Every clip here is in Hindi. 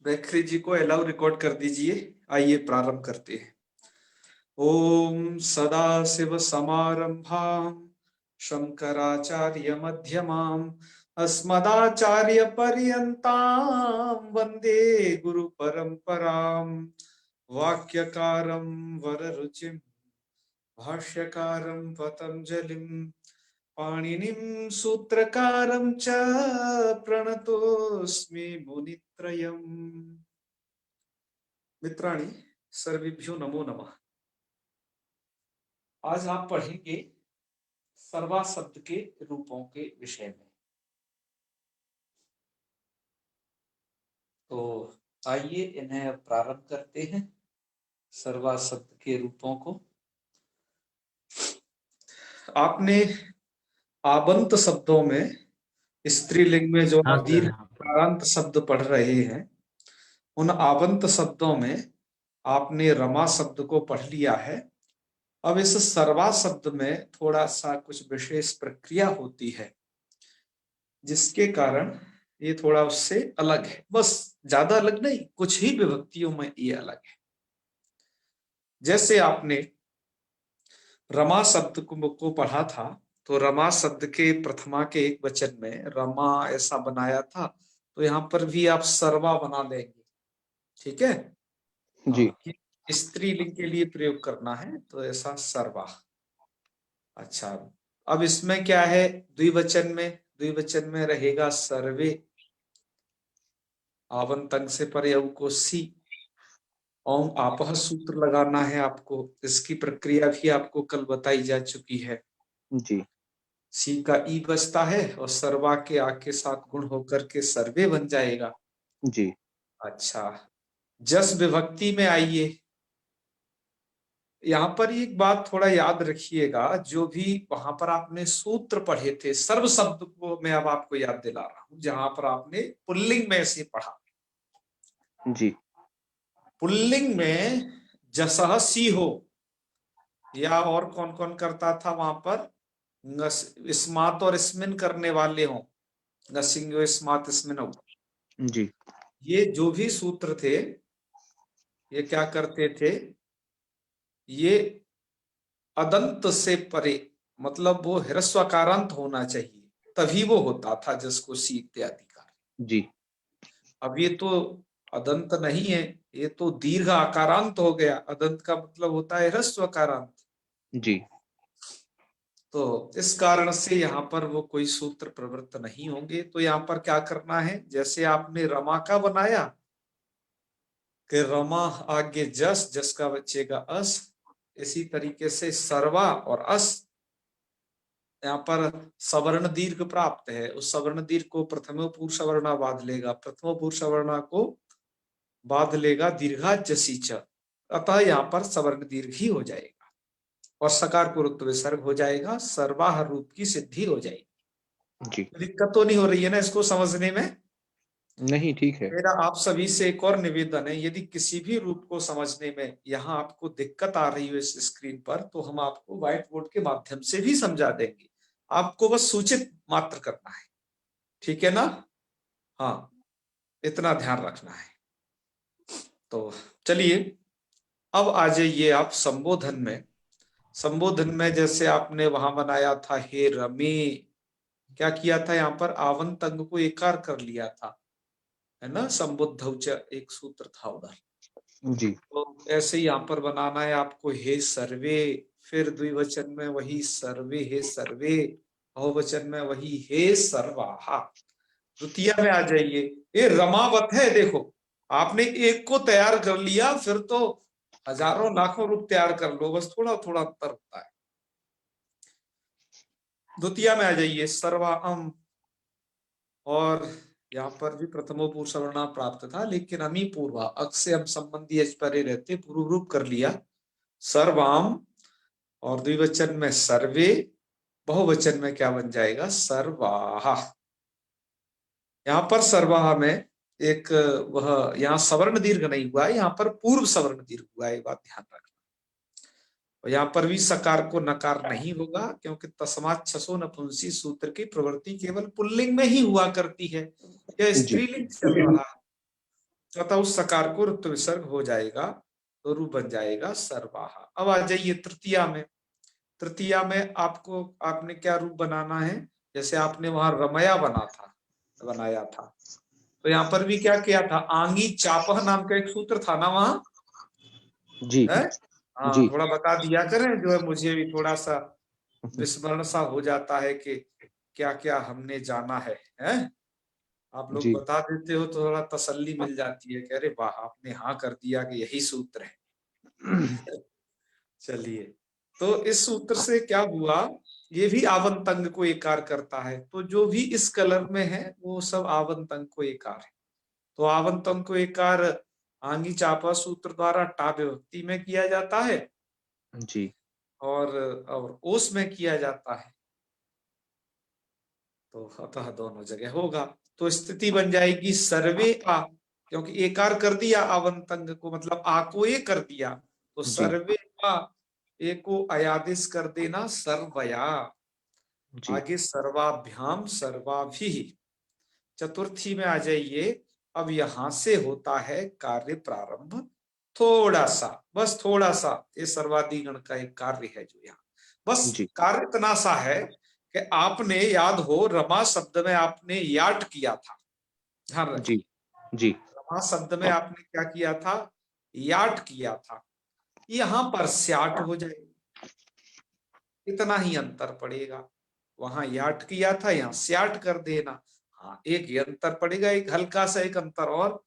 बैखरी जी को अलाउ रिकॉर्ड कर दीजिए। आइए प्रारंभ करते हैं। ओम सदाशिव समारंभां शंकराचार्य मध्यमाम् अस्मदाचार्य पर्यन्तां वंदे गुरु परंपराम्। वाक्यकारं वररुचिं भाष्यकारं पतंजलिं पाणिनिं सूत्रकारं च प्रणतोऽस्मि मुनित्रयम्। मित्राणि सर्वेभ्यो नमो नमः। आज आप पढ़ेंगे सर्वा शब्द के रूपों के विषय में। तो आइए इन्हें अब प्रारंभ करते हैं। सर्वा शब्द के रूपों को आपने आबंत शब्दों में स्त्रीलिंग में जो आप दीर्घ शब्द पढ़ रहे हैं, उन आबंत शब्दों में आपने रमा शब्द को पढ़ लिया है। अब इस सर्वा शब्द में थोड़ा सा कुछ विशेष प्रक्रिया होती है, जिसके कारण ये थोड़ा उससे अलग है। बस ज्यादा अलग नहीं, कुछ ही विभक्तियों में ये अलग है। जैसे आपने रमा शब्द को पढ़ा था, तो रमा शब्द के प्रथमा के एक वचन में रमा ऐसा बनाया था, तो यहाँ पर भी आप सर्वा बना लेंगे। ठीक है जी। स्त्रीलिंग के लिए प्रयोग करना है तो ऐसा सर्वा। अच्छा, अब इसमें क्या है, द्विवचन में रहेगा सर्वे। आवंतंग से परे को सी। ओम आपह सूत्र लगाना है आपको। इसकी प्रक्रिया भी आपको कल बताई जा चुकी है जी। सी का ई बचता है और सर्वा के आ के साथ गुण होकर के सर्वे बन जाएगा जी। अच्छा, जस विभक्ति में आइए। यहाँ पर एक बात थोड़ा याद रखिएगा, जो भी वहां पर आपने सूत्र पढ़े थे, सर्व शब्द को मैं अब आपको याद दिला रहा हूं, जहां पर आपने पुल्लिंग में से पढ़ा जी। पुल्लिंग में जसह सी हो, या और कौन कौन करता था वहां पर, स्मात और स्मिन करने वाले हो, नसिंग स्मात स्मिन हो जी। ये जो भी सूत्र थे, ये क्या करते थे, ये अदंत से परे, मतलब वो ह्रस्वकारांत होना चाहिए, तभी वो होता था जिसको सी इत्यादि का जी। अब ये तो अदंत नहीं है, ये तो दीर्घ आकारांत हो गया। अदंत का मतलब होता है ह्रस्वकारांत जी। तो इस कारण से यहाँ पर वो कोई सूत्र प्रवृत्त नहीं होंगे। तो यहाँ पर क्या करना है, जैसे आपने रमा का बनाया कि रमा आगे जस, जस का बचेगा अस, इसी तरीके से सर्वा और अस, यहाँ पर सवर्ण दीर्घ प्राप्त है, उस सवर्ण दीर्घ को प्रथमो पुरुष वर्णा बाध लेगा, प्रथमो पुरुष वर्णा को बाध लेगा दीर्घा जसी च, अतः यहाँ पर सवर्ण दीर्घ ही हो जाएगा और सकार पुरुष विसर्ग हो जाएगा, सर्वाह रूप की सिद्धि हो जाएगी जी। दिक्कत तो नहीं हो रही है ना इसको समझने में? नहीं, ठीक है। मेरा आप सभी से एक और निवेदन है, यदि किसी भी रूप को समझने में यहाँ आपको दिक्कत आ रही हो इस स्क्रीन पर, तो हम आपको व्हाइट बोर्ड के माध्यम से भी समझा देंगे, आपको बस सूचित मात्र करना है। ठीक है ना? हाँ, इतना ध्यान रखना है। तो चलिए अब आ जाइए आप संबोधन में। संबोधन में जैसे आपने वहां बनाया था हे रमे, क्या किया था, यहाँ पर आवंत अंग को एकार कर लिया था, है ना, संबुद्ध एक सूत्र था उधर जी। तो ऐसे ही यहाँ पर बनाना है आपको हे सर्वे, फिर द्विवचन में वही सर्वे हे सर्वे, बहुवचन में वही हे सर्वाहा। द्वितीय में आ जाइए, ये रमावत है। देखो आपने एक को तैयार कर लिया, फिर तो हजारों लाखों रूप तैयार कर लो, बस थोड़ा थोड़ा अंतर होता है। द्वितीय में आ जाइए सर्वाम, और यहाँ पर भी प्रथमो पुरुष सर्वनाम प्राप्त था, लेकिन अमी पूर्वा अक्ष से हम संबंधी परे रहते पूर्व रूप कर लिया सर्वाम, और द्विवचन में सर्वे, बहुवचन में क्या बन जाएगा, सर्वाहा। यहाँ पर सर्वाहा में एक वह, यहाँ सवर्ण दीर्घ नहीं हुआ है, यहाँ पर पूर्व सवर्ण दीर्घ हुआ है, बात ध्यान रखना। और यहाँ पर भी सकार को नकार नहीं होगा, क्योंकि तस्मात् छसो नपुंसी सूत्र की प्रवृत्ति केवल पुल्लिंग में ही हुआ करती है, यह स्त्रीलिंग चल रहा है। अतः उस सकार को ऋत्व विसर्ग हो जाएगा तो रूप बन जाएगा सर्वाहा। अब आ जाइए तृतीया में। तृतीया में आपको आपने क्या रूप बनाना है, जैसे आपने वहां रमया बनाया था, तो यहाँ पर भी क्या किया था, आंगी चापह नाम का एक सूत्र था ना वहां, जी है? हाँ, जी थोड़ा बता दिया करें, जो है मुझे भी थोड़ा सा विस्मरण सा हो जाता है कि क्या क्या हमने जाना है? आप लोग जी बता देते हो तो थोड़ा तसल्ली मिल जाती है कि अरे वाह, आपने हाँ कर दिया कि यही सूत्र है। चलिए, तो इस सूत्र से क्या हुआ, ये भी आवंतंग को एकार करता है, तो जो भी इस कलर में है वो सब आवंतंग को एकार है। तो आवंतंग को एकार आंगी चापा सूत्र द्वारा टा विभक्ति में किया जाता है जी और ओस में किया जाता है, तो अतः दोनों जगह होगा। तो स्थिति बन जाएगी सर्वे आ, क्योंकि एकार कर दिया आवंतंग को, मतलब आ को ए कर दिया, तो जी सर्वे आ, ए को अयादिश कर देना सर्वया, जी आगे सर्वाभ्याम सर्वाभि। चतुर्थी में आ जाइए। अब यहां से होता है कार्य प्रारंभ, थोड़ा सा, बस थोड़ा सा, ये सर्वाधिगण का एक कार्य है जो यहाँ, बस जी कार्य इतना सा है कि आपने याद हो रमा शब्द में आपने याट किया था, ध्यान जी रखिए, जी रमा शब्द में आपने क्या किया था, याट किया था, यहां पर स्याट हो जाएगा, इतना ही अंतर पड़ेगा। वहां याट किया था, यहाँ स्याट कर देना। हाँ, एक ही अंतर पड़ेगा, एक हल्का सा एक अंतर और,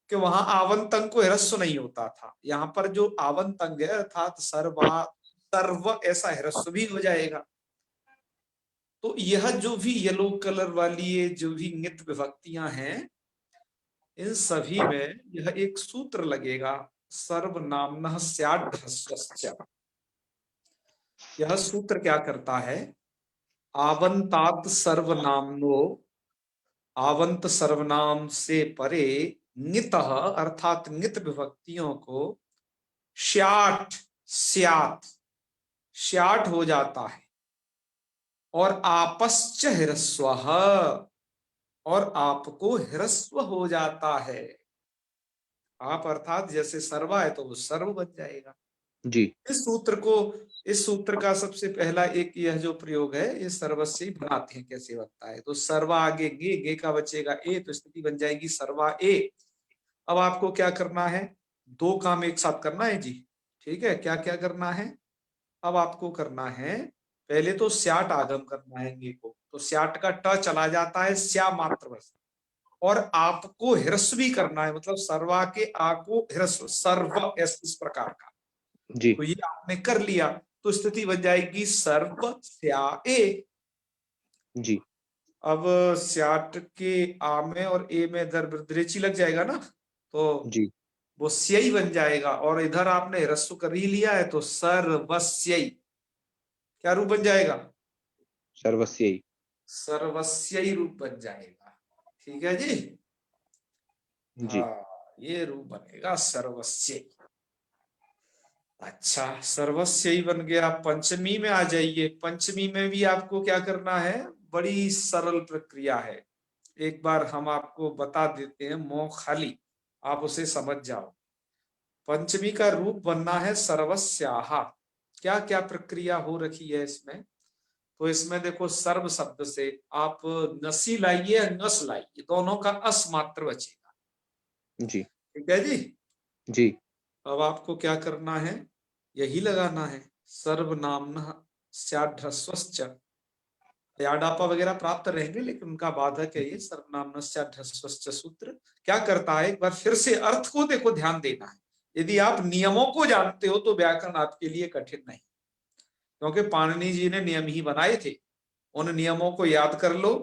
कि वहां आवंतंग को ह्रस्व नहीं होता था, यहाँ पर जो आवंतंग है अर्थात सर्वा सर्व ऐसा ह्रस्व भी हो जाएगा। तो यह जो भी येलो कलर वाली ये जो भी नित विभक्तियां हैं, इन सभी में यह एक सूत्र लगेगा, सर्वनामनः स्याद् ह्रस्वस्य। यह सूत्र क्या करता है, आवंतात सर्वनामनो, आवंत सर्वनाम से परे नित अर्थात नित विभक्तियों को श्याट स्यात श्याट हो जाता है, और आपश्च ह्रस्व, और आपको ह्रस्व हो जाता है। आप अर्थात जैसे सर्वा है तो वो सर्व बन जाएगा। जी इस सूत्र को, इस सूत्र का सबसे पहला एक यह जो प्रयोग है, ये सर्वस्य ही बनाते हैं, कैसे बनता है, तो सर्वा आगे गे का बचेगा ए, तो स्थिति बन जाएगी सर्वा ए। अब आपको क्या करना है, दो काम एक साथ करना है जी, ठीक है, क्या क्या करना है, अब आपको करना है, पहले तो स्याट आगम करना है गे को, तो स्याट का ट चला जाता है स्या मात्र बस, और आपको ह्रस्व भी करना है, मतलब सर्वा के आ को ह्रस्व, सर्व इस प्रकार का, जी तो ये आपने कर लिया, तो स्थिति बन जाएगी सर्व स्या ए। जी अब स्याट के आ में और ए में इधर वृद्धिरेची लग जाएगा ना, तो जी वो स्यई बन जाएगा, और इधर आपने ह्रस्व कर ही लिया है तो सर्वस्यई, क्या रूप बन जाएगा, सर्वस्यई। सर्वस्यई रूप बन जाएगा। ठीक है जी, जी हाँ, ये रूप बनेगा सर्वस्यई। अच्छा, सर्वस्यई बन गया। पंचमी में आ जाइए। पंचमी में भी आपको क्या करना है, बड़ी सरल प्रक्रिया है, एक बार हम आपको बता देते हैं, मोह खाली आप उसे समझ जाओ। पंचमी का रूप बनना है सर्वस्याहा। क्या क्या प्रक्रिया हो रखी है इसमें, तो इसमें देखो, सर्व शब्द से आप नसी लाइए, नस लाइए, दोनों का अस मात्र बचेगा। जी ठीक है जी। जी अब आपको क्या करना है, यही लगाना है, सर्वनाम स्याढ़स्वश्च, याडापा वगैरह प्राप्त रहेंगे, लेकिन उनका बाधक है ये सर्वनाम स्याढ़स्वश्च सूत्र। क्या करता है, एक बार फिर से अर्थ को देखो, ध्यान देना है, यदि आप नियमों को जानते हो तो व्याकरण आपके लिए कठिन नहीं, क्योंकि पाणिनि जी ने नियम ही बनाए थे, उन नियमों को याद कर लो,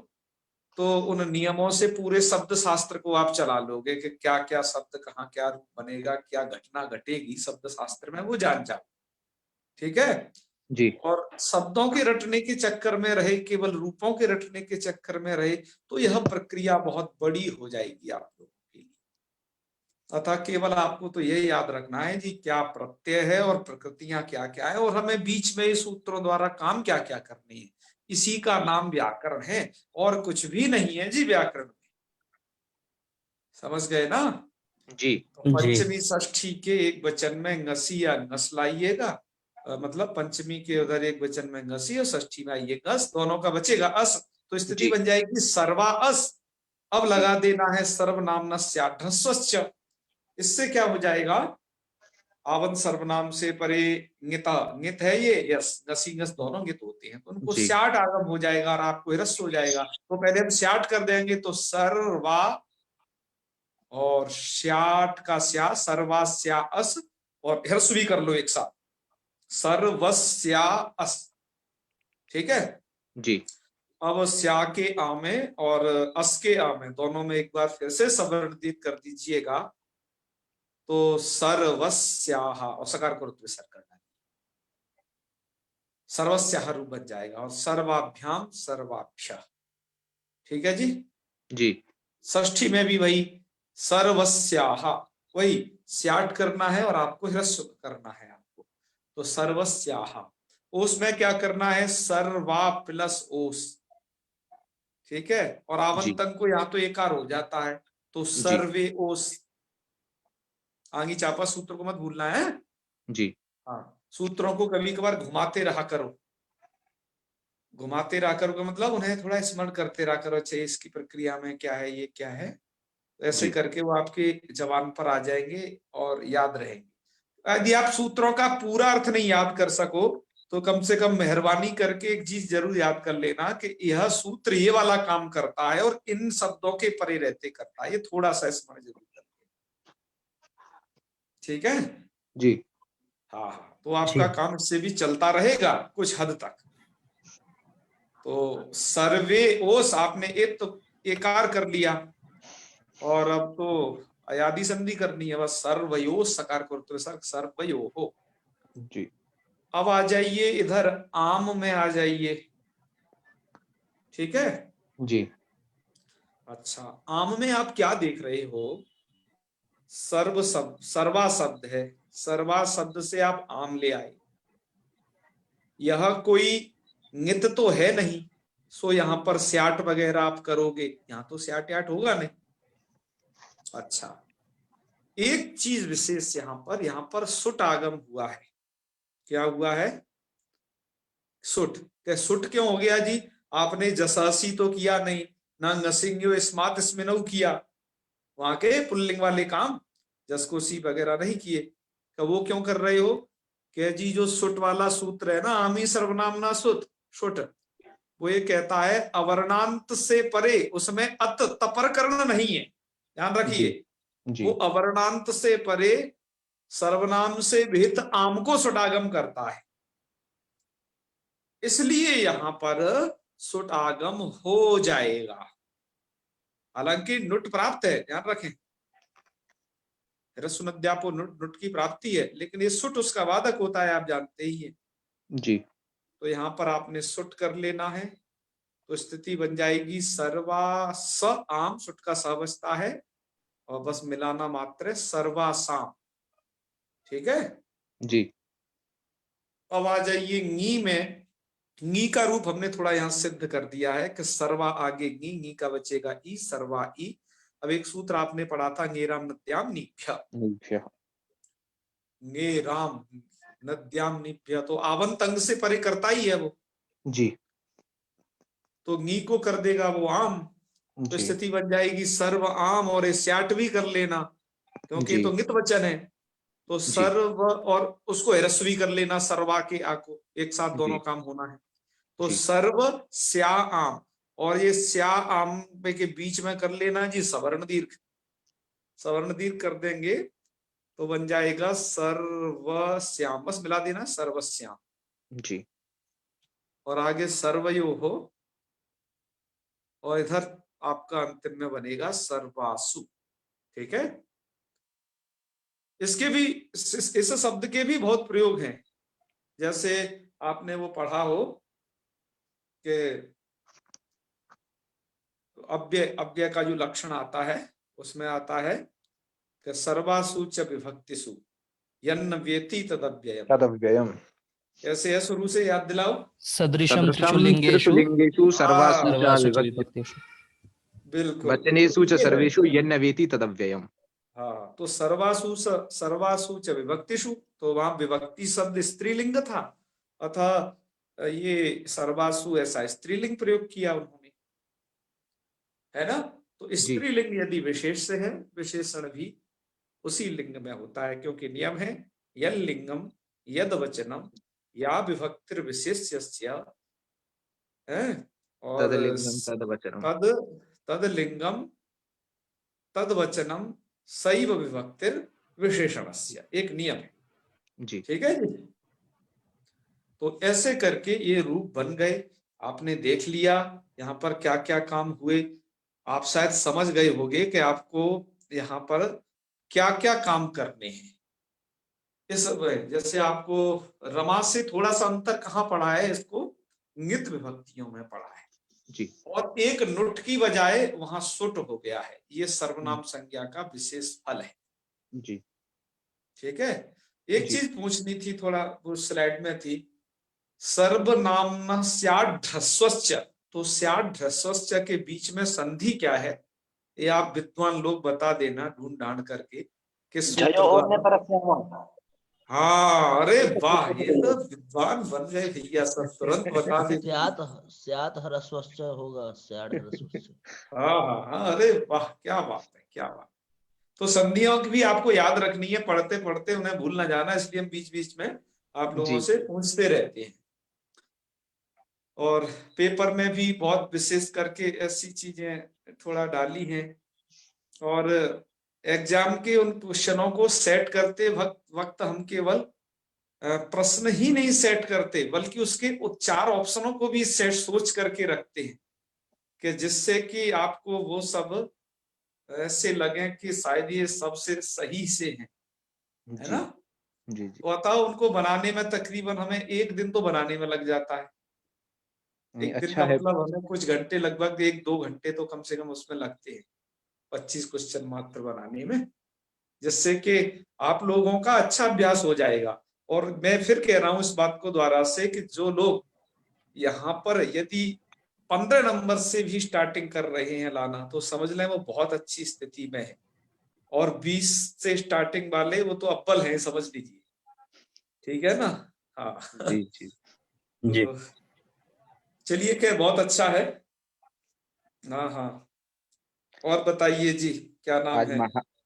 तो उन नियमों से पूरे शब्द शास्त्र को आप चला लोगे कि क्या क्या शब्द कहाँ क्या रूप बनेगा, क्या घटना घटेगी शब्द शास्त्र में, वो जान जाओ। ठीक है। जी और शब्दों के रटने के चक्कर में रहे, केवल रूपों के रटने के चक्कर में रहे, तो यह प्रक्रिया बहुत बड़ी हो जाएगी आप लोगों के लिए। अतः केवल आपको तो यही याद रखना है जी, क्या प्रत्यय है और प्रकृतियां क्या क्या है, और हमें बीच में इस सूत्रों द्वारा काम क्या क्या करनी है, इसी का नाम व्याकरण है, और कुछ भी नहीं है जी व्याकरण में। समझ गए ना। जी तो पंचमी षष्ठी के एक वचन में ngसी या ngस लाइएगा, मतलब पंचमी के उधर एक वचन में ngसी और षष्ठी में आइए ngस, दोनों का बचेगा अस, तो स्थिति बन जाएगी सर्वा अस। अब लगा देना है सर्वनाम ह्रस्वश्च, इससे क्या हो जाएगा, आवन सर्वनाम से परे ङिता, ङित है ये, यस, ngसी ngस दोनों ङित होते हैं, तो उनको स्याट आगम हो जाएगा और आपको ह्रस्व हो जाएगा। तो पहले हम स्याट कर देंगे, तो सर्वा और श्याट का स्या, सर्वास्या अस, और ह्रस्व भी कर लो एक साथ, सर्वस्या अस, ठीक है जी। अब स्या के आ में और अस के आ में दोनों में एक बार फिर से सवर्णित कर दीजिएगा, तो सर्वस्याह, और सकार को विसर्ग करना, सर्वस्याह रूप बन जाएगा, और सर्वाभ्याम सर्वाभ्य, ठीक है जी। जी षष्ठी में भी वही सर्वस्याह, वही स्याट करना है और आपको ह्रस्व करना है आपको, तो सर्वस्याह। ओस में क्या करना है, सर्वा प्लस ओस, ठीक है, और आवंतन को यहाँ तो एकार हो जाता है, तो सर्वे ओस, आगे चापा सूत्र को मत भूलना है जी। हाँ, सूत्रों को कभी कभार घुमाते रहा करो, घुमाते रहा करो का मतलब उन्हें थोड़ा स्मरण करते रहा करो, अच्छा इसकी प्रक्रिया में क्या है, ये क्या है, ऐसे करके वो आपके जबान पर आ जाएंगे और याद रहेंगे। यदि आप सूत्रों का पूरा अर्थ नहीं याद कर सको, तो कम से कम मेहरबानी करके एक चीज जरूर याद कर लेना कि यह सूत्र ये वाला काम करता है और इन शब्दों के परे रहते करता है, ये थोड़ा सा स्मरण जरूर कर, ठीक है जी। हाँ हाँ, तो आपका काम इससे भी चलता रहेगा कुछ हद तक। तो सर्वे ओस आपने एक तो एकार कर लिया, और अब तो अयादि संधि करनी है, बस सर्वयो सकार को सर्वयो हो जी। अब आ जाइए इधर आम में आ जाइए, ठीक है जी। अच्छा, आम में आप क्या देख रहे हो, सर्व शब्द, सर्वा शब्द है, सर्वा शब्द से आप आम ले आए, यह कोई ङित तो है नहीं, सो यहां पर स्याट वगैरह आप करोगे, यहां तो स्याट याट होगा नहीं। अच्छा, एक चीज विशेष यहां पर सुट आगम हुआ है, क्या हुआ है, सुट, क्या सुट क्यों हो गया जी, आपने जसासी तो किया नहीं, ना ngसिंग्यो स्मात स्मिनऊ किया, वहां के पुल्लिंग वाले काम जसकोसी वगैरह नहीं किए, तो वो क्यों कर रहे हो, कि जी जो सुट वाला सूत्र है ना, आमी सर्वनाम ना सुट सुट, वो ये कहता है अवर्णांत से परे उसमें अत तपर कर्ण नहीं है, ध्यान रखिए, वो अवर्णांत से परे सर्वनाम से विहित आम को सुटागम करता है, इसलिए यहां पर सुटागम हो जाएगा, हालांकि नुट प्राप्त है, ध्यान रखें, रसुनद्यापो नुट की प्राप्ति है, लेकिन ये सुट उसका वादक होता है, आप जानते ही हैं जी। तो यहां पर आपने सुट कर लेना है, तो स्थिति बन जाएगी सर्वा स आम, सुट का स बचता है और बस मिलाना मात्र है, सर्वा साम, ठीक है जी। अब आ जाइए ङी में, ङी का रूप हमने थोड़ा यहां सिद्ध कर दिया है कि सर्वा आगे ङी, ङी का बचेगा ई, सर्वा ई। अब एक सूत्र आपने पढ़ा था, ङेराम नद्याम निभ्य, ङेराम नद्याम निभ्य, तो आवंत अंग से परे करता ही है वो जी। तो ङी को कर देगा वो आम, तो स्थिति बन जाएगी सर्व आम, और स्याट भी कर लेना क्योंकि तो ङित वचन है, तो सर्व और उसको ह्रस्वी कर लेना, सर्वा के आ को एक साथ दोनों काम होना है, तो सर्व स्या आम, और ये स्या आम पे के बीच में कर लेना जी सवर्ण दीर्घ, सवर्ण दीर्घ कर देंगे तो बन जाएगा सर्वश्याम, बस मिला देना सर्वश्याम जी। और आगे सर्वयो हो, और इधर आपका अंतिम में बनेगा सर्वासु, ठीक है। इसके भी इस शब्द के भी बहुत प्रयोग हैं, जैसे आपने वो पढ़ा हो कि अव्यय, अव्यय का जो लक्षण आता है उसमें आता है कि सर्वासु च विभक्तिषु यन्न व्यति तदव्ययम्, ऐसे है, शुरू से याद दिलाओ, सदृशम त्रिषु लिंगेषु सर्वासु च सर्वासु च विभक्तिषु विभक्तिषु बिल्कुल, वचनेषु च सर्वेषु यन्न वेति तदव्ययम्। हाँ, तो सर्वासु च विभक्तिषु, तो वहां विभक्ति शब्द स्त्रीलिंग था, अतः ये सर्वासु ऐसा स्त्रीलिंग प्रयोग किया उन्होंने, है ना। तो जी स्त्रीलिंग यदि विशेष से है, विशेषण भी उसी लिंग में होता है, क्योंकि नियम है यल लिंगम यद वचनम या विभक्तिर विशेष्य है, और तदलिंगम तदवचनम। तद तद लिंगम तद वचनम सैव विभक्तिर विशेषणस्य, एक नियम है। जी ठीक है जी। तो ऐसे करके ये रूप बन गए, आपने देख लिया यहाँ पर क्या क्या काम हुए। आप शायद समझ गए होंगे कि आपको यहाँ पर क्या क्या काम करने हैं। इस जैसे आपको रमा से थोड़ा सा अंतर कहाँ पड़ा है, इसको नित विभक्तियों में पड़ा है, जी और एक नुट की बजाय वहां सुट हो गया है। ये सर्वनाम संज्ञा का विशेष फल है। जी ठीक है। एक जी चीज पूछनी थी, थोड़ा वो स्लाइड में थी, सर्वनाम स्याढ़, तो स्याढ़ के बीच में संधि क्या है, ये आप विद्वान लोग बता देना ढूंढ ढांड करके किस सूत्र द्वारा। हाँ, अरे वाह, ये तो विद्वान बन गए भैया, सब तुरंत बता देते हैं। स्यात् स्यात् ह्रस्वश्च होगा, स्यात् ह्रस्वश्च। हाँ हाँ हाँ, अरे वाह, क्या बात है, क्या बात। तो संधियों की भी आपको याद रखनी है, पढ़ते पढ़ते उन्हें भूल ना जाना, इसलिए हम बीच बीच में आप लोगों जी से पूछते रहते हैं। और पेपर में भी बहुत विशेष करके ऐसी चीजें थोड़ा डाली हैं, और एग्जाम के उन क्वेश्चनों को सेट करते वक्त हम केवल प्रश्न ही नहीं सेट करते, बल्कि उसके चार ऑप्शनों को भी सेट सोच करके रखते हैं, कि जिससे कि आपको वो सब ऐसे लगे कि शायद ये सबसे सही से हैं, है जी ना। जी जी। तो बताओ, उनको बनाने में तकरीबन हमें एक दिन तो बनाने में लग जाता है। नहीं, एक दिन अच्छा का है। मतलब हमें कुछ घंटे, लगभग 1-2 घंटे तो कम से कम उसमें लगते हैं, 25 क्वेश्चन मात्र बनाने में, जिससे कि आप लोगों का अच्छा अभ्यास हो जाएगा। और मैं फिर कह रहा हूं इस बात को द्वारा से, कि जो लोग यहाँ पर यदि 15 नंबर से भी स्टार्टिंग कर रहे हैं लाना, तो समझ लें वो बहुत अच्छी स्थिति में है। और 20 से स्टार्टिंग वाले वो तो अव्वल हैं, समझ लीजिए। ठीक है ना। हाँ। जी जी जी। तो चलिए, क्या बहुत अच्छा है। हाँ हाँ, और बताइए जी, क्या नाम आज है।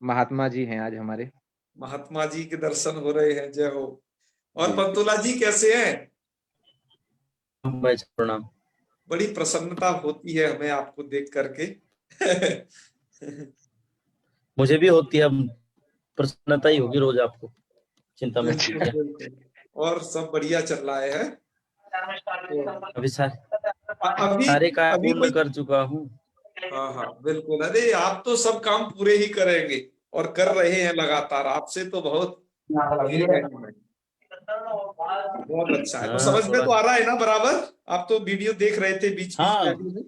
महात्मा जी हैं आज हमारे। महात्मा जी के दर्शन हो रहे हैं, जय हो। और जी जी। पंतुला जी कैसे हैं। भाई प्रणाम। बड़ी प्रसन्नता होती है हमें आपको देख करके। मुझे भी होती है, प्रसन्नता ही होगी रोज आपको, चिंता मत बिल्कुल कीजिए। बिल्कुल। और सब बढ़िया चल रहा है। तो अभी अभी सारे कार्य अभी पूर्ण कोई। कर चुका हूँ। हाँ हाँ बिल्कुल, अरे आप तो सब काम पूरे ही करेंगे, और कर रहे हैं लगातार, आपसे तो बहुत ये है हमें। बहुत अच्छा है। तो हाँ समझ में थोड़ा। तो आ रहा है ना बराबर। आप तो वीडियो देख रहे थे बीच बीच में हाँ, अभी में।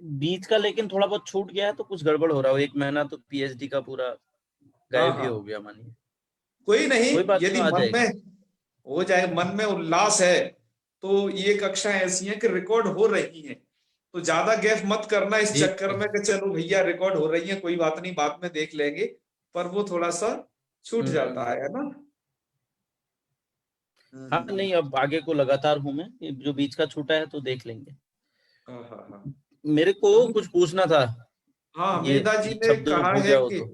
बीच का लेकिन थोड़ा बहुत छूट गया है, तो कुछ गड़बड़ हो रहा है। 1 महीना तो पीएचडी का पूरा हाँ गायब ही हाँ, हो गया मानिए। कोई नहीं। कोई बात नहीं, यदि आ मन में जाएगा। हो जाए, मन में उल्लास है, तो ये कक्षाएं ऐसी हैं कि रिकॉर्ड हो रही हैं, तो ज्यादा गैप मत करना इस जी। चक्कर में कि चलो भैया रिकॉर्ड हो रही है, कोई बात नहीं, बाद में देख लेंगे। पर वो थोड़ा सा छूट जाता हम्म। है ना। हाँ नहीं, अब आगे को लगातार हूँ मैं, ये जो बीच का छूटा है तो देख लेंगे। हाँ हाँ हाँ। मेरे को कुछ पूछना था, हाँ, ये मेधा जी ने शब्द कहा भूल है गया हो तो।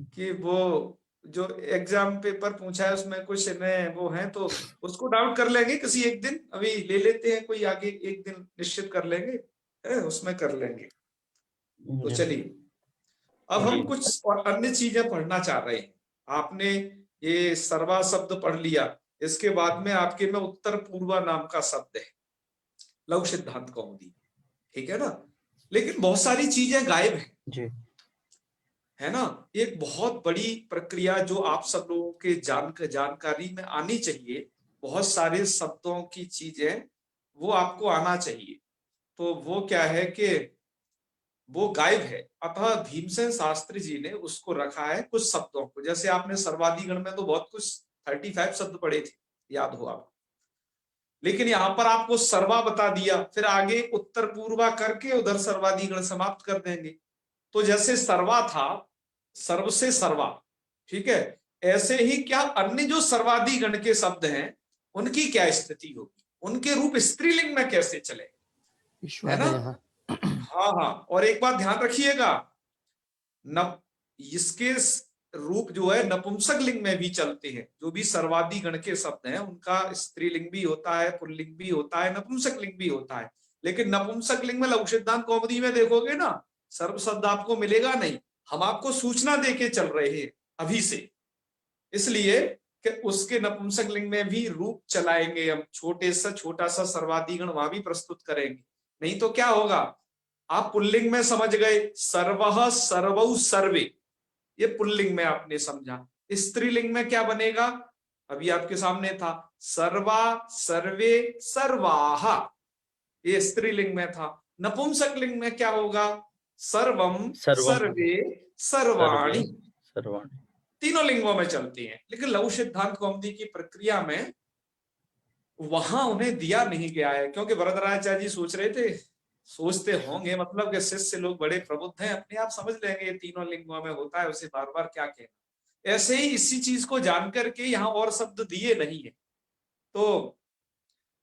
कि वो जो एग्जाम पेपर पूछा है उसमें कुछ नए वो हैं, तो उसको डाउन कर लेंगे किसी एक दिन, अभी ले लेते हैं कोई आगे एक दिन निश्चित कर लेंगे, उसमें कर लेंगे। तो चलिए, अब जी हम कुछ और अन्य चीजें पढ़ना चाह रहे हैं। आपने ये सर्वा शब्द पढ़ लिया, इसके बाद में आपके में उत्तर पूर्वा नाम का शब्द है, लघु सिद्धांत कौमुदी। ठीक है ना। लेकिन बहुत सारी चीजें गायब हैं, जी है ना। एक बहुत बड़ी प्रक्रिया जो आप सब लोगों के जानकारी में आनी चाहिए, बहुत सारे शब्दों की चीजें वो आपको आना चाहिए। तो वो क्या है कि वो गायब है, अतः भीमसेन शास्त्री जी ने उसको रखा है कुछ शब्दों को। जैसे आपने सर्वाधिगण में तो बहुत कुछ 35 शब्द पढ़े थे, याद हो आप। लेकिन यहाँ पर आपको सर्वा बता दिया, फिर आगे उत्तर पूर्वा करके उधर सर्वाधिगण समाप्त कर देंगे। तो जैसे सर्वा था, सर्व से सर्वा, ठीक है। ऐसे ही क्या अन्य जो सर्वादि गण के शब्द हैं उनकी क्या स्थिति होगी, उनके रूप स्त्रीलिंग में कैसे चले, है ना। हाँ हाँ, और एक बात ध्यान रखिएगा, इसके रूप जो है नपुंसक लिंग में भी चलते हैं। जो भी सर्वादि गण के शब्द हैं उनका स्त्रीलिंग भी होता है, पुल्लिंग भी होता है, नपुंसक लिंग भी होता है। लेकिन नपुंसक लिंग में लघु सिद्धांत कौमुदी में देखोगे ना, सर्व शब्द आपको मिलेगा नहीं। हम आपको सूचना देके चल रहे हैं अभी से, इसलिए कि उसके नपुंसक लिंग में भी रूप चलाएंगे हम, छोटे से छोटा सा सर्वादि गण वहां भी प्रस्तुत करेंगे। नहीं तो क्या होगा, आप पुल्लिंग में समझ गए सर्वः सर्वौ सर्वे, ये पुल्लिंग में आपने समझा। स्त्रीलिंग में क्या बनेगा, अभी आपके सामने था, सर्वा सर्वे सर्वाः, ये स्त्रीलिंग में था। नपुंसक लिंग में क्या होगा, सर्वम सर्वे सर्वाणि, तीनों लिंगों में चलती हैं। लेकिन लघु सिद्धांत कौमुदी की प्रक्रिया में वहां उन्हें दिया नहीं गया है, क्योंकि वरदराजाचार्य जी सोच रहे थे, सोचते होंगे मतलब कि शिष्य लोग बड़े प्रबुद्ध हैं, अपने आप समझ लेंगे ये तीनों लिंगों में होता है, उसे बार बार क्या कहना। ऐसे ही इसी चीज को जानकर के यहाँ और शब्द दिए नहीं है, तो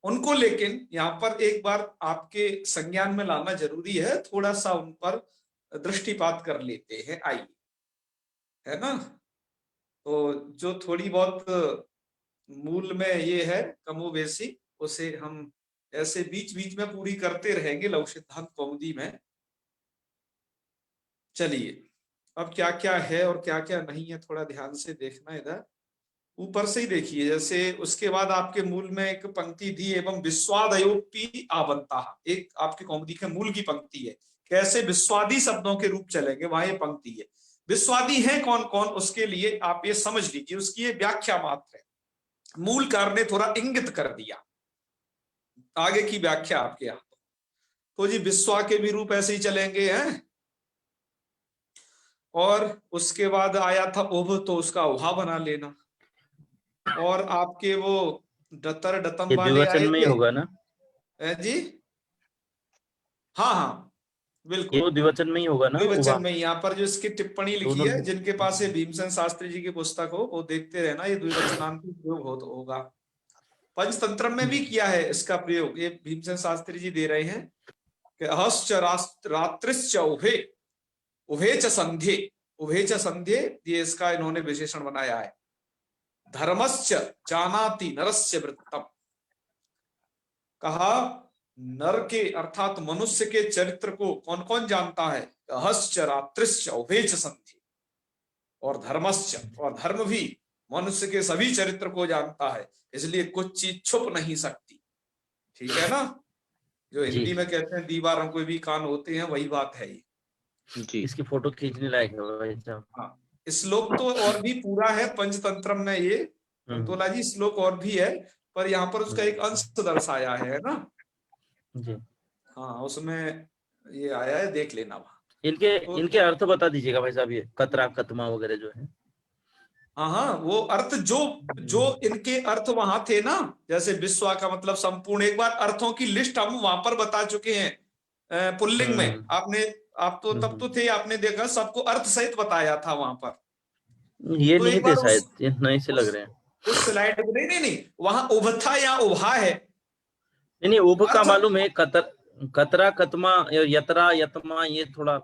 उनको लेकिन यहाँ पर एक बार आपके संज्ञान में लाना जरूरी है, थोड़ा सा उन पर दृष्टिपात कर लेते हैं, आइए, है ना। तो जो थोड़ी बहुत मूल में ये है कमोबेशी, उसे हम ऐसे बीच बीच में पूरी करते रहेंगे लघु सिद्धांत कौमुदी में। चलिए, अब क्या क्या है और क्या क्या नहीं है थोड़ा ध्यान से देखना, इधर ऊपर से ही देखिए। जैसे उसके बाद आपके मूल में एक पंक्ति दी, एवं विश्वादयोपि आवंता, एक आपके कौमुदी के मूल की पंक्ति है, कैसे विश्वादी शब्दों के रूप चलेंगे, वहां ये पंक्ति है। विश्वादी है कौन कौन, उसके लिए आप ये समझ लीजिए, उसकी ये व्याख्या मात्र है, मूलकार ने थोड़ा इंगित कर दिया, आगे की व्याख्या आपके यहाँ। तो जी विश्वा के भी रूप ऐसे ही चलेंगे हैं, और उसके बाद आया था उभ, तो उसका उहा बना लेना। और आपके वो डतर डतम वाले आए में थे, होगा ना जी, हाँ हाँ बिल्कुल, ये द्विवचन में ही होगा ना, द्विवचन में। यहाँ पर जो इसकी टिप्पणी लिखी दोनों है, जिनके पास ये भीमसेन शास्त्री जी की पुस्तक हो वो देखते रहना, ये द्विवचनांत प्रयोग होगा। पंचतंत्र में भी किया है इसका प्रयोग, ये भीमसेन शास्त्री जी दे रहे हैं कि अहश्च रात्रिश्च उभे, उभे च संध्ये, उभे च संध्ये, ये इसका इन्होंने विशेषण बनाया है। धर्मश्च जानाति नरस्य वृत्तम, कहा नर के अर्थात मनुष्य के चरित्र को कौन कौन जानता है, अहश्च रात्रिश्च उभे च संध्ये, और धर्मश्च, और धर्म भी मनुष्य के सभी चरित्र को जानता है, इसलिए कुछ चीज छुप नहीं सकती, ठीक है ना। जो हिंदी में कहते हैं दीवारों को भी कान होते हैं, वही बात है ये जी। इसकी फोटो खींचने लायक है भाई साहब। हाँ, श्लोक तो और भी पूरा है पंचतंत्र में, ये कंतोला जी श्लोक और भी है, पर यहाँ पर उसका एक अंश दर्शाया है ना जी। हाँ, उसमें ये आया है, देख लेना वहां। इनके अर्थ बता दीजिएगा भाई साहब, ये कतरा कतमा वगैरह जो है। हाँ हाँ, वो अर्थ जो इनके अर्थ वहां थे ना, जैसे विश्वा का मतलब संपूर्ण, एक बार अर्थों की लिस्ट हम वहां पर बता चुके हैं पुल्लिंग में। आप तो तब तो थे, आपने देखा सबको अर्थ सहित बताया था वहां पर। ये तो नहीं एक थे बार शायद, ये नए से लग रहे हैं। उस स्लाइड में नहीं, वहां उभथा या उभा है, नहीं उभ का मालूम है, कतरा कतमा यतरा यतमा ये थोड़ा,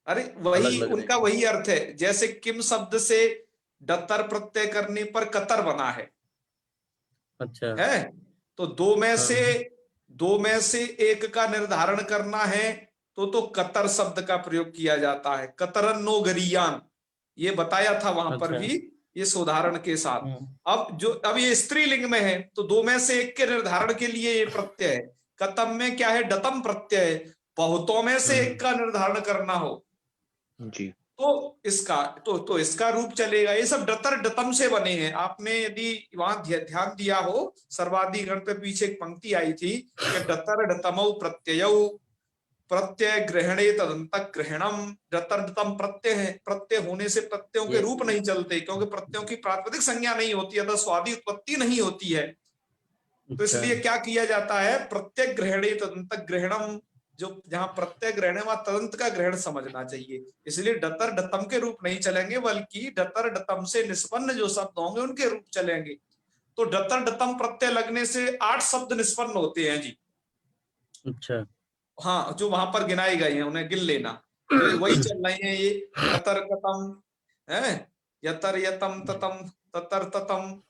अरे वही उनका वही अर्थ है। जैसे किम शब्द से डतर प्रत्यय करने पर कतर बना है, अच्छा है तो दो में से एक का निर्धारण करना है, तो कतर शब्द का प्रयोग किया जाता है। कतरन नो गरियान, ये बताया था वहां पर भी इस उदाहरण के साथ। अब ये स्त्रीलिंग में है, तो दो में से एक के निर्धारण के लिए ये प्रत्यय है। कतम में क्या है, डतम प्रत्यय, बहुतों में से एक का निर्धारण करना हो जी, तो इसका तो इसका रूप चलेगा। ये सब डतर डतम से बने हैं। आपने यदि वहां ध्यान दिया हो, सर्वादि गण पे पीछे एक पंक्ति आई थी कि डतर डतमौ प्रत्ययौ, प्रत्यय ग्रहणे तदंत ग्रहणम। डतर डतम प्रत्यय है, प्रत्यय होने से प्रत्ययों के रूप नहीं चलते, क्योंकि प्रत्ययों की प्रातिपदिक संज्ञा नहीं होती, अतः स्वादि उत्पत्ति नहीं होती है। तो इसलिए क्या किया जाता है, प्रत्यय ग्रहणे तदंत ग्रहणम, जो जहां प्रत्यय ग्रहण है वहां तदंत का ग्रहण समझना चाहिए। इसलिए डतर डतम के रूप नहीं चलेंगे, बल्कि डतर डतम से निष्पन्न जो शब्द होंगे उनके रूप चलेंगे। तो डतर डतम प्रत्यय लगने से 8 शब्द निष्पन्न होते हैं जी। अच्छा। हाँ, जो वहां पर गिनाए गए हैं उन्हें गिन लेना। तो वही चल रहे हैं ये कतर कतम है, यतर यतम ततम ततर ततम।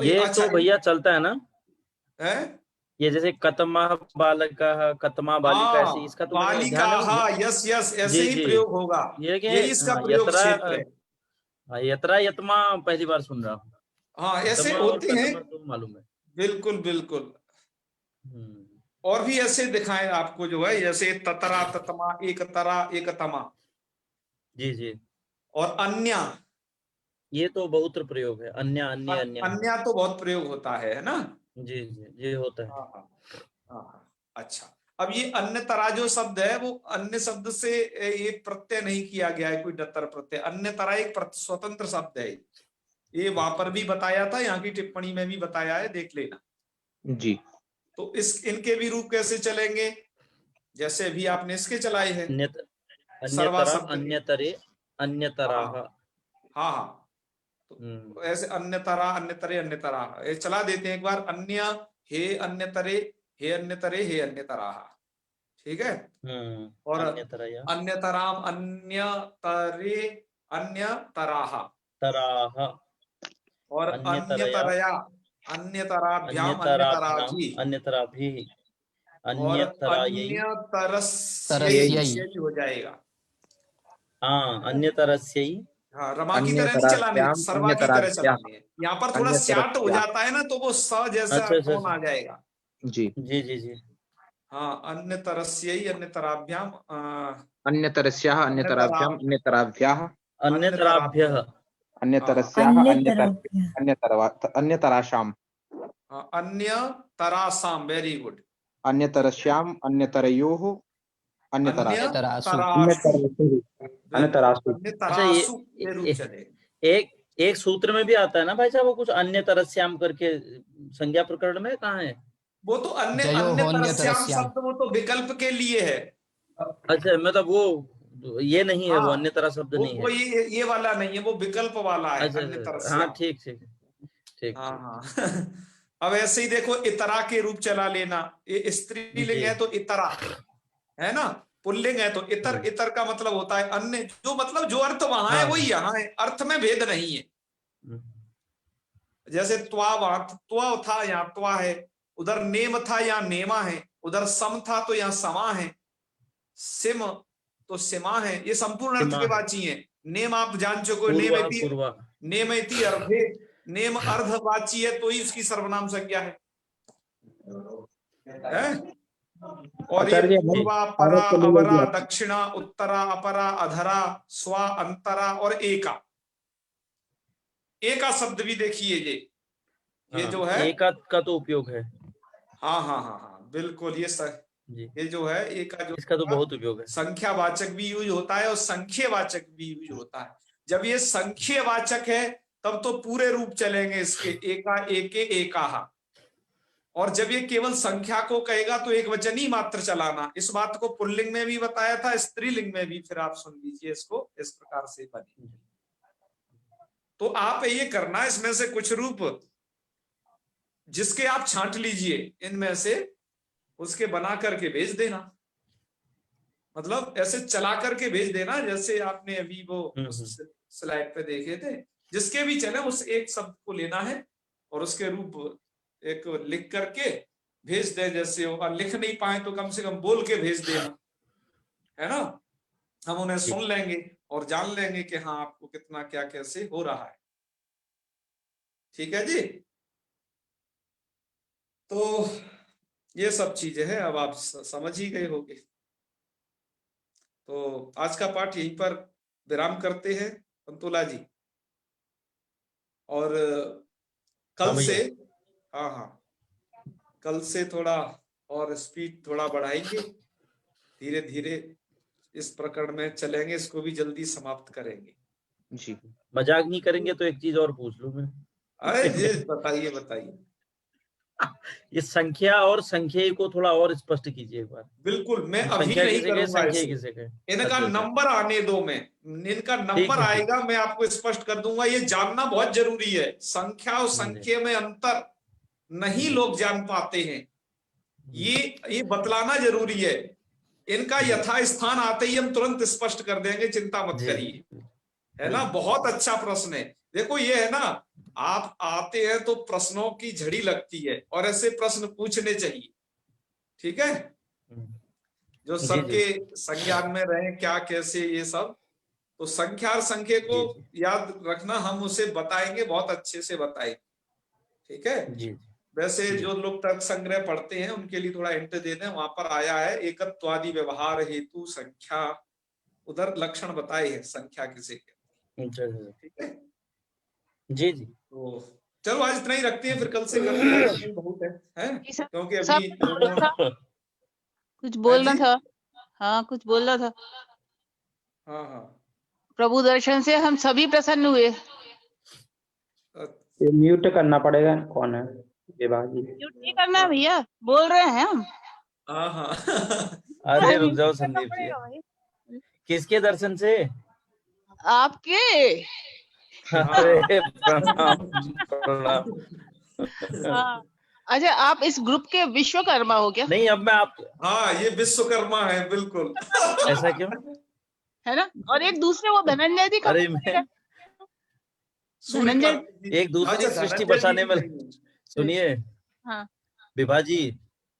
ये अच्छा तो भैया चलता है ना, है। ये जैसे कतमा बालका कतमा बालिका, ऐसे हाँ, इसका तो मैंने बालिका, ध्यान है हाँ, यस यस, ऐसे जी ही जी। प्रयोग होगा। ये कि यही इसका हाँ, प्रयोग क्षेत्र है। यतरा यतमा पहली बार सुन रहा हूँ। हाँ, ऐसे दमा और होते हैं। कतमा तो मालूम है। बिल्कुल बिल्कुल। हम्म। और भी ऐसे दिखाएं आपको जो है, जैसे ततरा ततमा, एक तरा एक तमा, जी जी। और अन्य। ये तो बहुत्र प्रयोग है, अन्य अन्य अन्य। अन्य तो बहुत प्रयोग होता है ना। जी जी, ये होता है। हाँ हाँ हाँ। अच्छा, अब ये अन्य तरा जो शब्द है वो अन्य शब्द से ये प्रत्यय नहीं किया गया है, कोई डतर प्रत्यय। अन्य तरा एक स्वतंत्र शब्द है। ये वहां पर भी बताया था, यहाँ की टिप्पणी में भी बताया है, देख लेना। जी। तो इस इनके भी रूप कैसे चलेंगे, जैसे अभी आपने इसके चलाए हैं सर्वा अन्यतरा शब्द के। अन्यतरे अन्यतराः। हाँ हाँ हाँ। तो ऐसे अन्य तरा अन्य तरे अन्य तरा, ये चला देते हैं एक बार। अन्य, हे अन्य तरे, हे अन्य तरे, हे अन्य तराह। ठीक है। और अन्यतरया अन्य तराम, अन्य तरे, अन्य तराह। तराः। और अन्य अन्यतरया तरया, अन्य तराभ्याम, अन्य अन्यतराभ्याम तराभी। अन्यतराभिः और अन्यतरायै। अन्य यही तरस्यै हो जाएगा। हाँ, अन्यतरस्यै। हाँ, रमा की तरह नहीं चलाने, अन्यतराभ्याम सर्वा की तरह अन्यतराभ्याः चलाने हैं। यहाँ पर थोड़ा स्याट हो अन्यतरस्याः। जाता है ना, तो वो स जैसा अच्छा अच्छा टोन अच्छा। आ जाएगा। जी। जी जी जी। हाँ, अन्य तरस्यै अन्य तराभ्याम, अन्यतरस्याः अन्य तरा, अन्यतराभ्याम अन्यतराभ्याः अन्य तराभ्याम। अन्यतराभ्यः। हाँ अन्यतरस्याः अन्यतराशाम् हाँ, अन्य तरासाम, वेरी गुड। अन्यतरस्याम् अन्यतरयोः अन्य अन्यतरासु तरासु तरासु, अन्यतरसु बिल्कुल, अन्यतरासु। अन्य अच्छा, तरासु ये रूप चले। एक एक सूत्र में भी आता है ना भाई साहब, वो कुछ अन्य तरस्याम करके, संज्ञा प्रकरण में कहाँ है? वो तो अन्य जयो अन्य तरस्याम होन्यतरस्याम। शब्द वो तो विकल्प के लिए है। अच्छा, मतलब वो ये नहीं है, वो हाँ, अन्य तरह शब्द नहीं है। वो ये वाला नहीं है, वो विकल्प वाला है, अच्छा अन्य अच्छा, हाँ तरस्याम। ठीक ठीक ठीक हाँ ठीक। हाँ। अब ऐसे ही देखो, इतरा के रूप चला लेना। ये स्त्रीलिंग जी। है तो इतरा है ना, पुल्लिंग है तो इतर। इतर का मतलब होता है अन्य, जो मतलब जो अर्थ वहां है हाँ वही यहाँ है, अर्थ में भेद नहीं है। जैसे त्वा, वहां त्वा था, यहाँ त्वा है। उधर नेम था, यहाँ नेमा है। उधर सम था तो यहाँ समा है। सिम तो सिमा है। ये संपूर्ण अर्थ सीमा के है। वाची है। नेम आप जान चुके हो, पूर्वा नेमेति, पूर्वा। नेमेति अर्धे। नेम अर्धवाची है तो ही उसकी सर्वनाम संज्ञा है? और ये आचार्य हम पूर्वा, आगे परा, चले अवरा, जाइए। दक्षिणा, उत्तरा, अपरा, अधरा, स्वा, अंतरा और एका। एका शब्द भी देखिए ये जो है, एकात का तो उपयोग है। हाँ हाँ हाँ हाँ, बिल्कुल। जी, ये जो है एका जो इसका तो बहुत उपयोग है। संख्यावाचक भी यूज होता है और संख्यवाचक भी यूज होता है। जब ये संख्यवाचक है तब तो पूरे रूप चलेंगे इसके, एका, एके, एकाहा। और जब ये केवल संख्या को कहेगा तो एक वचनी मात्र चलाना। इस बात को पुल्लिंग में भी बताया था, स्त्रीलिंग में भी। फिर आप सुन लीजिए इसको, इस प्रकार से बने। तो आप ये करना, इसमें से कुछ रूप जिसके आप छांट लीजिए इनमें से, उसके बना करके भेज देना। मतलब ऐसे चला करके भेज देना, जैसे आपने अभी वो उस स्लाइड पे देखे थे। जिसके भी चले उस एक शब्द को लेना है और उसके रूप एक लिख करके भेज दे। जैसे हो, और लिख नहीं पाए तो कम से कम बोल के भेज देना, है ना। हम उन्हें सुन लेंगे और जान लेंगे कि हाँ आपको कितना क्या कैसे हो रहा है। ठीक है जी। तो ये सब चीजें हैं, अब आप समझ ही गए होंगे। तो आज का पाठ यहीं पर विराम करते हैं पंतुला जी। और कल से, हाँ हाँ, कल से थोड़ा और स्पीड थोड़ा बढ़ाएंगे, धीरे धीरे इस प्रकरण में चलेंगे, इसको भी जल्दी समाप्त करेंगे। जी। मजाक नहीं करेंगे तो एक चीज और पूछ लूं मैं। अरे जी, बताइए बताइए। ये संख्या और संख्येय को थोड़ा और स्पष्ट कीजिए एक बार। बिल्कुल, मैं अभी संख्या नहीं किसे कहे, करूंगा संख्येय इसे। किसे कहे? इनका अच्छा, अच्छा। नंबर आने दो, मैं इनका ठीक नंबर है, आएगा, मैं आपको स्पष्ट कर दूंगा। ये जानना बहुत जरूरी है, संख्या और संख्या में अंतर नहीं लोग जान पाते हैं, ये बतलाना जरूरी है। इनका यथा स्थान आते ही हम तुरंत स्पष्ट कर देंगे, चिंता मत करिए, है ना। बहुत अच्छा प्रश्न है। देखो ये है ना, आप आते हैं तो प्रश्नों की झड़ी लगती है और ऐसे प्रश्न पूछने चाहिए, ठीक है, जो जी, सबके संज्ञान में रहे, क्या कैसे ये सब। तो संख्या और संख्या को याद रखना, हम उसे बताएंगे, बहुत अच्छे से बताएंगे, ठीक है। जी, वैसे जी। जो लोग तर्क संग्रह पढ़ते हैं उनके लिए थोड़ा हिंट दे दें, वहां पर आया है एकत्वादि व्यवहार हेतु संख्या, उधर लक्षण बताए हैं संख्या किसे कहते हैं, ठीक है। जी, जी। तो चलो आज इतना ही रखते हैं, फिर कल से करते हैं, इतना ही बहुत है? क्योंकि अभी कुछ बोलना था। हाँ, कुछ बोलना था। हाँ हाँ, प्रभु दर्शन से हम सभी प्रसन्न हुए। ये म्यूट करना पड़ेगा। कौन है विभागी? म्यूट नहीं करना है भैया, बोल रहे हैं हम। हाँ हाँ। अरे रुक जाओ संदीप जी, किसके दर्शन से? आपके। अरे प्रणाम प्रणाम। हाँ। अच्छा, आप इस ग्रुप के विश्वकर्मा हो क्या? नहीं, अब मैं आप, हाँ ये विश्वकर्मा है बिल्कुल। ऐसा क्यों? है ना। और एक दूसरे वो धनंजय जी का। अरे मैं धनंजय एक दूसरी सृष्टि बसाने में, सुनिए हाँ विभा जी,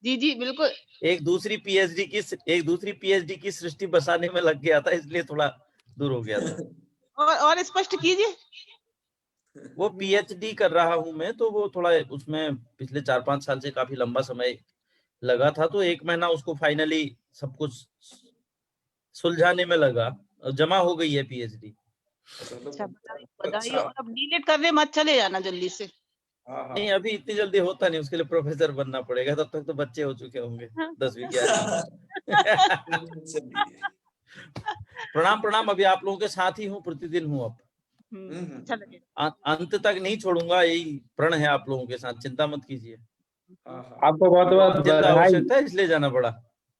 जी जी बिल्कुल। एक दूसरी पीएचडी की सृष्टि बसाने में लग गया था, इसलिए थोड़ा दूर हो गया था। और स्पष्ट कीजिए। वो पीएचडी कर रहा हूं मैं, तो वो थोड़ा उसमें पिछले 4-5 साल से काफी लंबा समय लगा था, तो 1 महीना उसको फाइनली सब कुछ सुलझाने में लगा, जमा हो गई है पीएचडी। अच्छा, बधाई। और अब डिलीट करने मत चले जाना जल्दी से। नहीं, अभी इतनी जल्दी होता नहीं, उसके लिए प्रोफेसर बनना पड़ेगा, तब तक तो बच्चे हो चुके होंगे 10वीं 11वीं। प्रणाम प्रणाम, अभी आप लोगों के साथ ही हूँ, प्रतिदिन हूँ अब। अच्छा लगे। अंत तक नहीं छोड़ूंगा, यही प्रण है आप लोगों के साथ, चिंता मत कीजिए। आपको बहुत बहुत बधाई। आवश्यकता है इसलिए जाना पड़ा।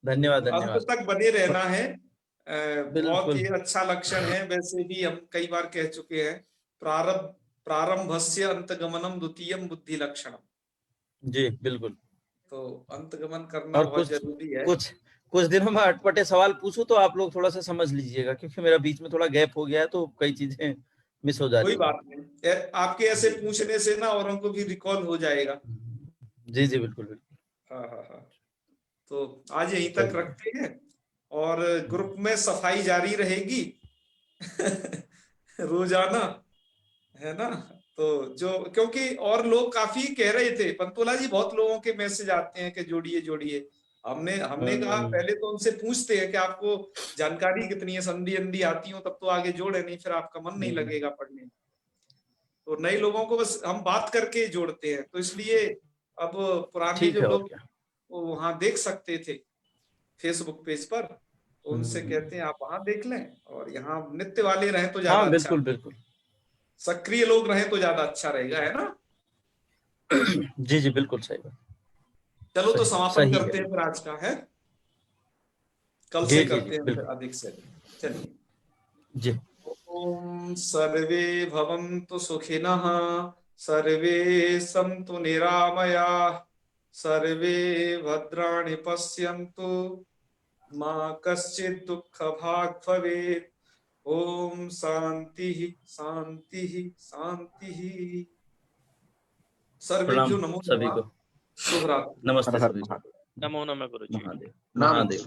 धन्यवाद अंत धन्यवाद। तक बने रहना है, बहुत बिल्कुल। ये अच्छा लक्षण है। वैसे भी हम कई बार कह चुके हैं, प्रारंभस्य अंतगमनम द्वितीयम बुद्धि लक्षणम। जी बिल्कुल। तो अंतगमन करना और बहुत जरूरी है। कुछ दिनों में अटपटे सवाल पूछूं तो आप लोग थोड़ा सा समझ लीजिएगा, क्योंकि मेरा बीच में थोड़ा गैप हो गया है, तो कई चीजें मिस हो जाती कोई बात नहीं, आपके ऐसे पूछने से ना औरों को भी रिकॉल हो जाएगा। जी जी बिल्कुल बिल्कुल। हाँ हाँ हाँ। तो आज यहीं तक रखते हैं, और ग्रुप में सफाई जारी रहेगी रोजाना, है ना। तो जो, क्योंकि और लोग काफी कह रहे थे, पंतोला जी बहुत लोगों के मैसेज आते हैं कि जोड़िए जोड़िए। हमने कहा पहले तो उनसे पूछते हैं कि आपको जानकारी कितनी है, संधि अंधी आती हो तब तो आगे जोड़े, नहीं फिर आपका मन नहीं लगेगा पढ़ने में। तो नए लोगों को बस हम बात करके जोड़ते हैं, तो इसलिए अब पुराने जो लोग वो वहां देख सकते थे फेसबुक पेज पर, तो उनसे कहते हैं आप वहां देख लें, और यहाँ नित्य वाले रहें तो ज्यादा अच्छा, बिल्कुल बिल्कुल सक्रिय लोग रहें तो ज्यादा अच्छा रहेगा, है ना। जी जी बिल्कुल सही बात। चलो तो समापन करते हैं फिर आज का, है कल से करते हैं फिर अधिक से अधिक। चलिए जी। ओम सर्वे भवन्तु सुखिनः, सर्वे सन्तु निरामयाः, सर्वे भद्राणि पश्यन्तु, मा कश्चित् दुःखभाग् भवेत्। ओम शांति शांति शांति। सर्वेभ्यो नमो नमः। शुभ रात्रि। नमस्ते। हर हर महादेव। नमो नमः गुरुजी। महादेव। महादेव।